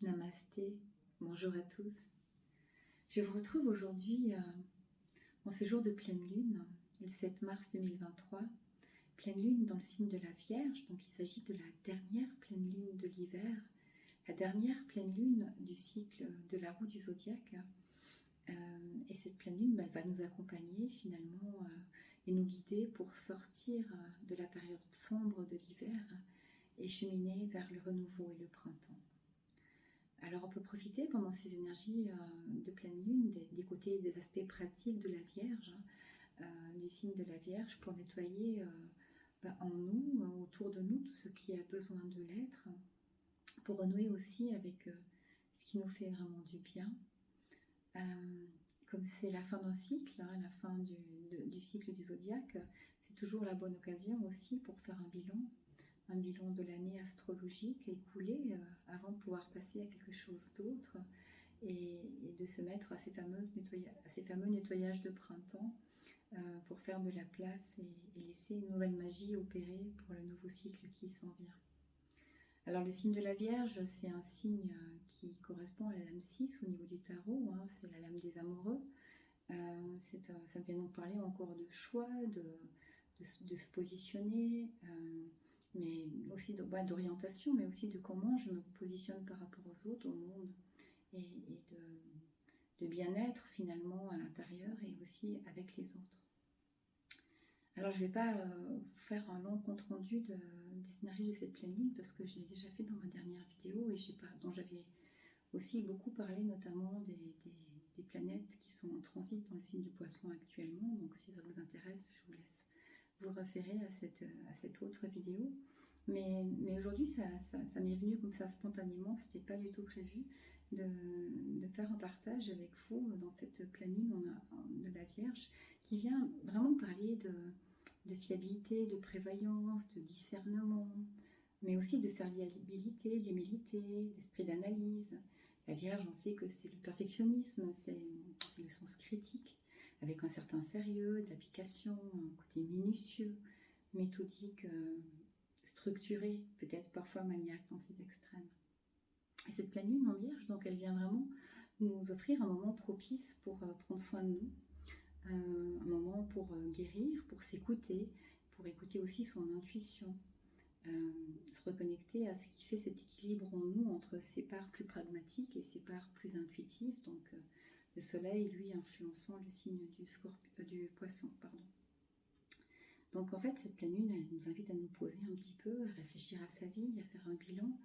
Namasté, bonjour à tous. Je vous retrouve aujourd'hui en ce jour de pleine lune, le 7 mars 2023. Pleine lune dans le signe de la Vierge, donc il s'agit de la dernière pleine lune de l'hiver, la dernière pleine lune du cycle de la roue du zodiaque. Et cette pleine lune, elle va nous accompagner finalement et nous guider pour sortir de la période sombre de l'hiver et cheminer vers le renouveau et le printemps. Alors on peut profiter pendant ces énergies de pleine lune des côtés, des aspects pratiques de la Vierge, du signe de la Vierge, pour nettoyer en nous, autour de nous, tout ce qui a besoin de l'être, pour renouer aussi avec ce qui nous fait vraiment du bien. Comme c'est la fin d'un cycle, la fin du cycle du zodiaque, c'est toujours la bonne occasion aussi pour faire un bilan de l'année astrologique écoulée avant de pouvoir passer à quelque chose d'autre et de se mettre à ces fameux nettoyages de printemps pour faire de la place et laisser une nouvelle magie opérer pour le nouveau cycle qui s'en vient. Alors le signe de la Vierge, c'est un signe qui correspond à la lame 6 au niveau du tarot, c'est la lame des amoureux. Ça vient donc parler encore de choix, de se positionner, mais aussi d'orientation, mais aussi de comment je me positionne par rapport aux autres, au monde, et de bien-être finalement à l'intérieur et aussi avec les autres. Alors je ne vais pas vous faire un long compte rendu des énergies de cette pleine lune parce que je l'ai déjà fait dans ma dernière vidéo et dont j'avais aussi beaucoup parlé notamment des planètes qui sont en transit dans le signe du Poisson actuellement. Donc si ça vous intéresse, je vous laisse vous référer à cette autre vidéo. Mais aujourd'hui, ça m'est venu comme ça spontanément, c'était pas du tout prévu de faire un partage avec vous dans cette pleine lune de la Vierge qui vient vraiment parler de fiabilité, de prévoyance, de discernement, mais aussi de serviabilité, d'humilité, d'esprit d'analyse. La Vierge, on sait que c'est le perfectionnisme, c'est le sens critique, avec un certain sérieux, d'application, un côté minutieux, méthodique, structuré, peut-être parfois maniaque dans ses extrêmes. Et cette pleine lune en Vierge, donc elle vient vraiment nous offrir un moment propice pour prendre soin de nous, un moment pour guérir, pour s'écouter, pour écouter aussi son intuition, se reconnecter à ce qui fait cet équilibre en nous entre ses parts plus pragmatiques et ses parts plus intuitives, donc le soleil, lui, influençant le signe du poisson. Donc en fait, cette pleine lune, elle nous invite à nous poser un petit peu, à réfléchir à sa vie, à faire un bilan,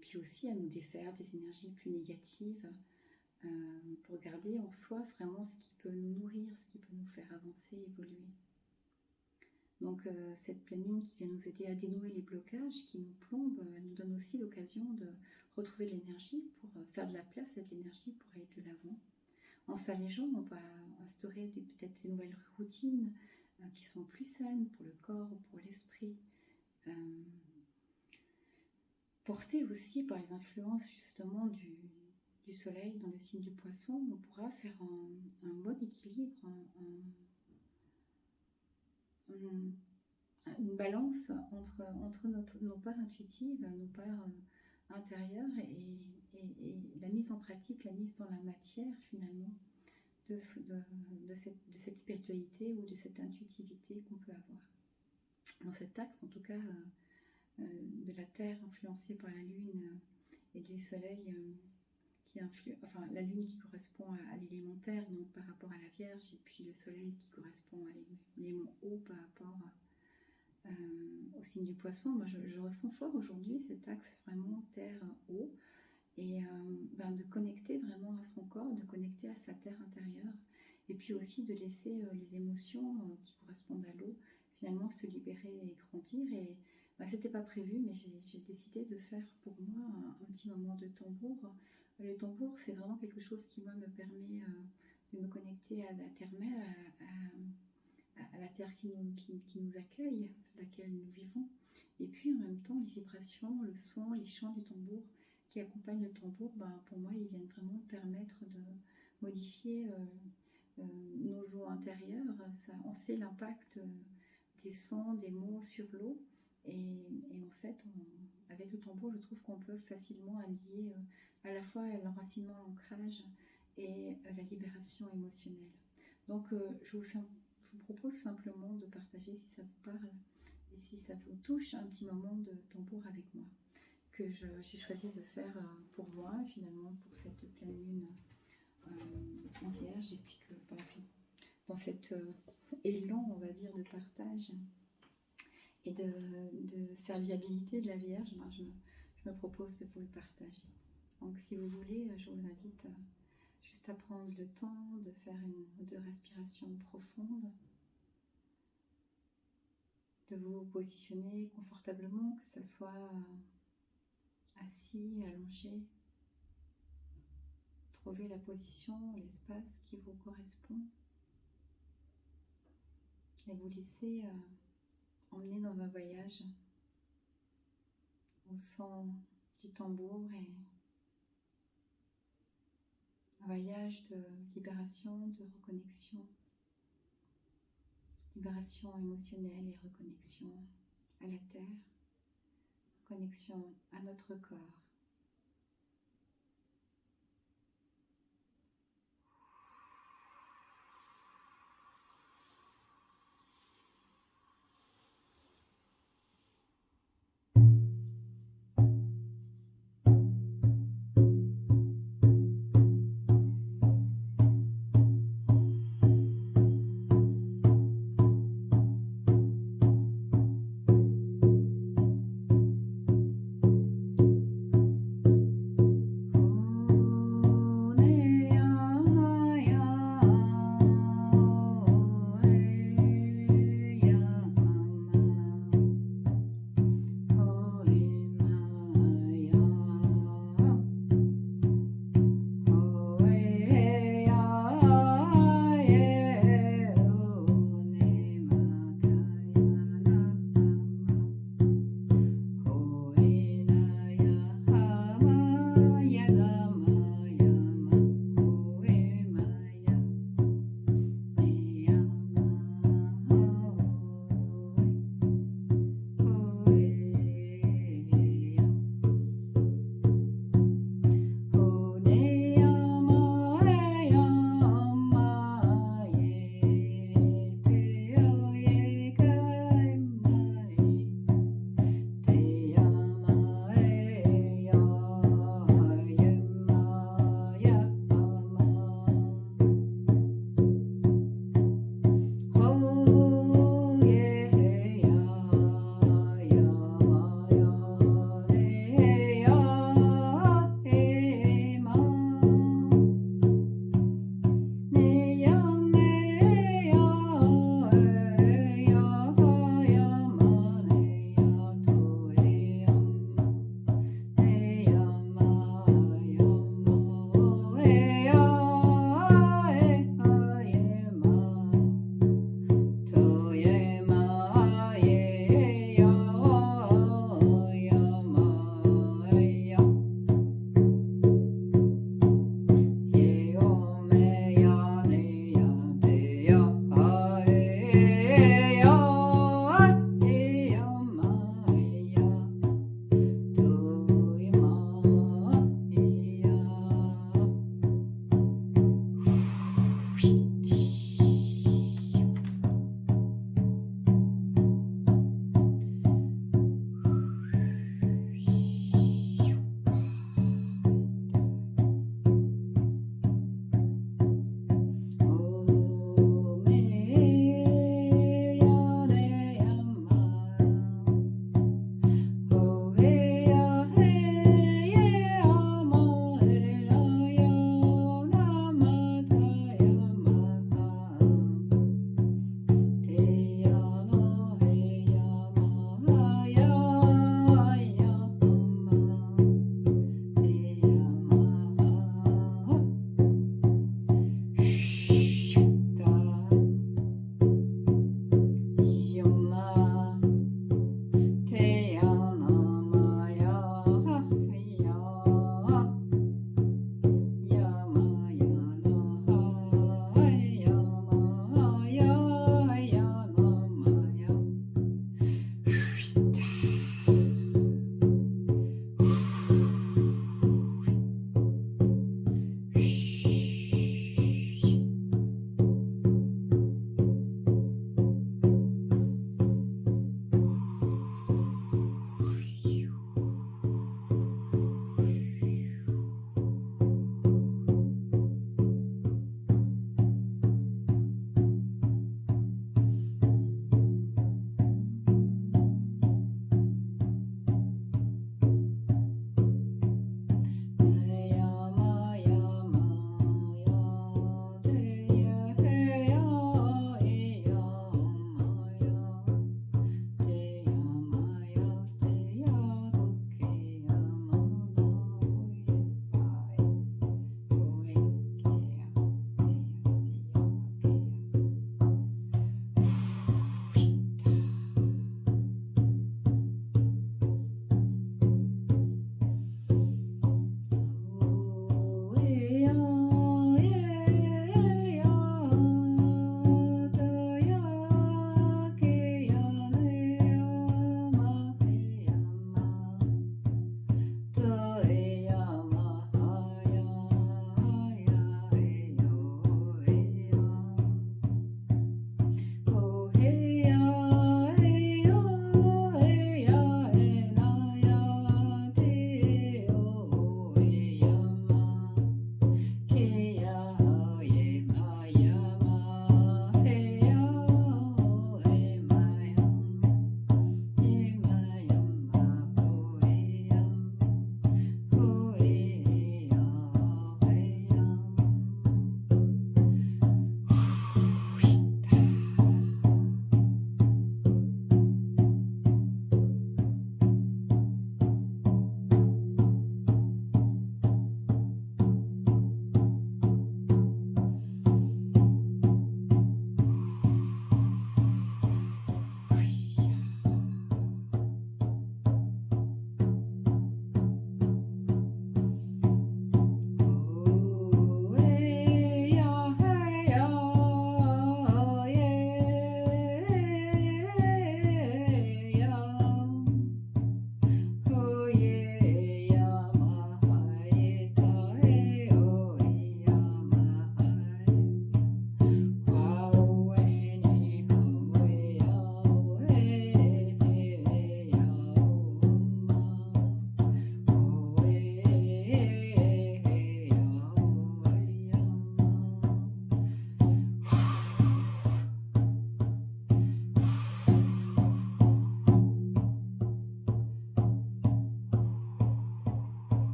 puis aussi à nous défaire des énergies plus négatives, pour garder en soi vraiment ce qui peut nous nourrir, ce qui peut nous faire avancer, évoluer. Donc cette pleine lune qui vient nous aider à dénouer les blocages qui nous plombent, elle nous donne aussi l'occasion de retrouver de l'énergie pour faire de la place à de l'énergie pour aller de l'avant. En s'allégeant, on va instaurer peut-être des nouvelles routines qui sont plus saines pour le corps ou pour l'esprit. Porté aussi par les influences justement du soleil dans le signe du Poisson, on pourra faire un bon équilibre, une balance entre nos parts intuitives, nos parts intérieures et la mise en pratique, la mise dans la matière finalement de cette spiritualité ou de cette intuitivité qu'on peut avoir. Dans cet axe, en tout cas, de la Terre influencée par la Lune et du Soleil la Lune qui correspond à l'élémentaire, donc par rapport à la Vierge, et puis le Soleil qui correspond à l'élément eau par rapport au signe du Poisson. Moi, je ressens fort aujourd'hui cet axe vraiment terre-eau, et de connecter vraiment à son corps, de connecter à sa terre intérieure, et puis aussi de laisser les émotions qui correspondent à l'eau finalement se libérer et grandir. Et c'était pas prévu, mais j'ai décidé de faire pour moi un petit moment de tambour. Le tambour, c'est vraiment quelque chose qui moi me permet de me connecter à la terre-mère, à la terre qui nous accueille, sur laquelle nous vivons, et puis en même temps les vibrations, le son, les chants du tambour qui accompagnent le tambour, pour moi ils viennent vraiment permettre de modifier nos eaux intérieures. On sait l'impact des sons, des mots sur l'eau, Et en fait, avec le tambour, je trouve qu'on peut facilement allier à la fois l'enracinement, l'ancrage et la libération émotionnelle. Donc, je vous propose simplement de partager si ça vous parle et si ça vous touche un petit moment de tambour avec moi, que j'ai choisi de faire pour moi, finalement, pour cette pleine lune en Vierge, et puis que dans cet élan, on va dire, de partage et de serviabilité de la Vierge, ben, je me propose de vous le partager. Donc si vous voulez, je vous invite juste à prendre le temps de faire une ou deux respirations profondes, de vous positionner confortablement, que ce soit assis, allongé. Trouvez la position, l'espace qui vous correspond et vous laissez emmener dans un voyage au son du tambour et un voyage de libération, de reconnexion, libération émotionnelle et reconnexion à la terre, reconnexion à notre corps.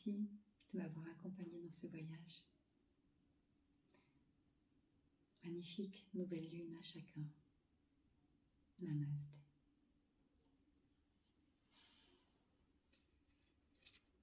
Merci de m'avoir accompagné dans ce voyage. Magnifique nouvelle lune à chacun. Namaste.